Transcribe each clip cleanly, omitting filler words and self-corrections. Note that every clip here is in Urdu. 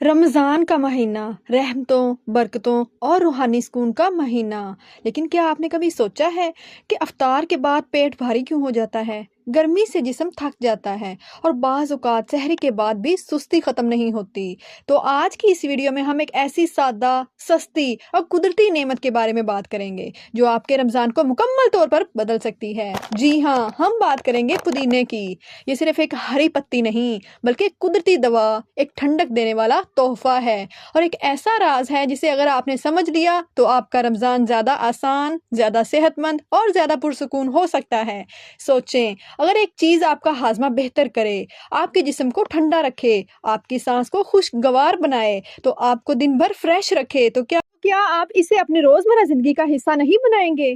رمضان کا مہینہ رحمتوں، برکتوں اور روحانی سکون کا مہینہ۔ لیکن کیا آپ نے کبھی سوچا ہے کہ افطار کے بعد پیٹ بھاری کیوں ہو جاتا ہے؟ گرمی سے جسم تھک جاتا ہے اور بعض اوقات سحری کے بعد بھی سستی ختم نہیں ہوتی۔ تو آج کی اس ویڈیو میں ہم ایک ایسی سادہ، سستی اور قدرتی نعمت کے بارے میں بات کریں گے جو آپ کے رمضان کو مکمل طور پر بدل سکتی ہے۔ جی ہاں، ہم بات کریں گے پودینے کی۔ یہ صرف ایک ہری پتی نہیں بلکہ ایک قدرتی دوا، ایک ٹھنڈک دینے والا تحفہ ہے اور ایک ایسا راز ہے جسے اگر آپ نے سمجھ لیا تو آپ کا رمضان زیادہ آسان، زیادہ صحت مند اور زیادہ پرسکون ہو سکتا ہے۔ سوچیں، اگر ایک چیز آپ کا ہاضمہ بہتر کرے، آپ کے جسم کو ٹھنڈا رکھے، آپ کی سانس کو خوشگوار بنائے تو آپ کو دن بھر فریش رکھے تو کیا آپ اسے اپنے روزمرہ زندگی کا حصہ نہیں بنائیں گے؟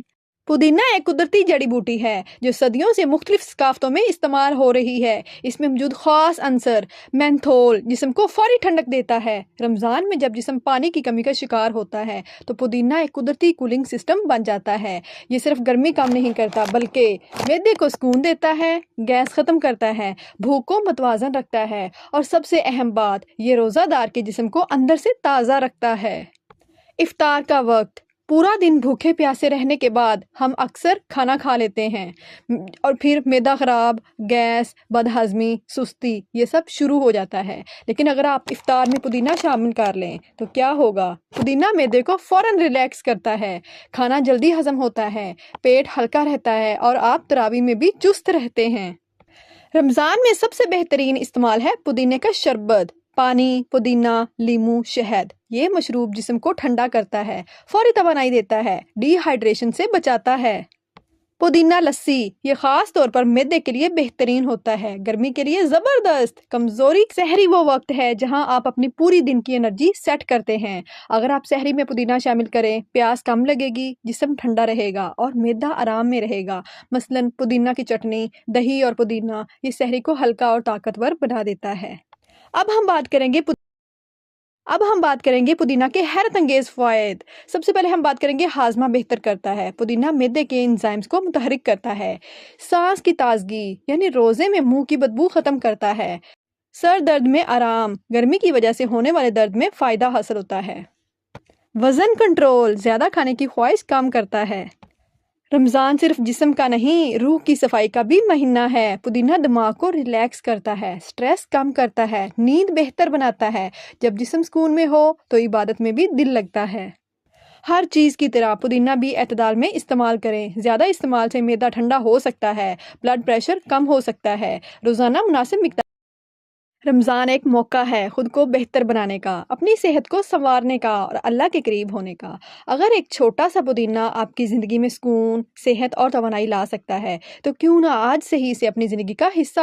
پودینہ ایک قدرتی جڑی بوٹی ہے جو صدیوں سے مختلف ثقافتوں میں استعمال ہو رہی ہے۔ اس میں موجود خاص عنصر مینتھول جسم کو فوری ٹھنڈک دیتا ہے۔ رمضان میں جب جسم پانی کی کمی کا شکار ہوتا ہے تو پودینہ ایک قدرتی کولنگ سسٹم بن جاتا ہے۔ یہ صرف گرمی کم نہیں کرتا بلکہ معدے کو سکون دیتا ہے، گیس ختم کرتا ہے، بھوک کو متوازن رکھتا ہے اور سب سے اہم بات، یہ روزہ دار کے جسم کو اندر سے تازہ رکھتا ہے۔ افطار کا وقت، پورا دن بھوکے پیاسے رہنے کے بعد ہم اکثر کھانا کھا لیتے ہیں اور پھر معدہ خراب، گیس، بدہضمی، سستی یہ سب شروع ہو جاتا ہے۔ لیکن اگر آپ افطار میں پودینہ شامل کر لیں تو کیا ہوگا؟ پودینہ معدے کو فوراً ریلیکس کرتا ہے، کھانا جلدی ہضم ہوتا ہے، پیٹ ہلکا رہتا ہے اور آپ تراویح میں بھی چست رہتے ہیں۔ رمضان میں سب سے بہترین استعمال ہے پودینے کا شربت۔ پانی، پودینہ، لیموں، شہد، یہ مشروب جسم کو ٹھنڈا کرتا ہے، فوری توانائی دیتا ہے، ڈی ہائیڈریشن سے بچاتا ہے۔ پودینہ لسی، یہ خاص طور پر معدے کے لیے بہترین ہوتا ہے، گرمی کے لیے زبردست۔ کمزوری سحری وہ وقت ہے جہاں آپ اپنی پوری دن کی انرجی سیٹ کرتے ہیں۔ اگر آپ سحری میں پودینہ شامل کریں، پیاس کم لگے گی، جسم ٹھنڈا رہے گا اور معدہ آرام میں رہے گا۔ مثلاً پودینہ کی چٹنی، دہی اور پودینہ، یہ سحری کو ہلکا اور طاقتور بنا دیتا ہے۔ اب ہم بات کریں گے پودینہ کے حیرت انگیز فوائد۔ سب سے پہلے ہم بات کریں گے ہاضمہ بہتر کرتا ہے۔ پودینہ معدے کے انزائمز کو متحرک کرتا ہے۔ سانس کی تازگی، یعنی روزے میں منہ کی بدبو ختم کرتا ہے۔ سر درد میں آرام، گرمی کی وجہ سے ہونے والے درد میں فائدہ حاصل ہوتا ہے۔ وزن کنٹرول، زیادہ کھانے کی خواہش کم کرتا ہے۔ رمضان صرف جسم کا نہیں، روح کی صفائی کا بھی مہینہ ہے۔ پودینہ دماغ کو ریلیکس کرتا ہے، سٹریس کم کرتا ہے، نیند بہتر بناتا ہے۔ جب جسم سکون میں ہو تو عبادت میں بھی دل لگتا ہے۔ ہر چیز کی طرح پودینہ بھی اعتدال میں استعمال کریں۔ زیادہ استعمال سے معدہ ٹھنڈا ہو سکتا ہے، بلڈ پریشر کم ہو سکتا ہے۔ روزانہ مناسب مقدار۔ رمضان ایک موقع ہے خود کو بہتر بنانے کا، اپنی صحت کو سنوارنے کا اور اللہ کے قریب ہونے کا۔ اگر ایک چھوٹا سا پودینہ آپ کی زندگی میں سکون، صحت اور توانائی لا سکتا ہے تو کیوں نہ آج سے ہی اسے اپنی زندگی کا حصہ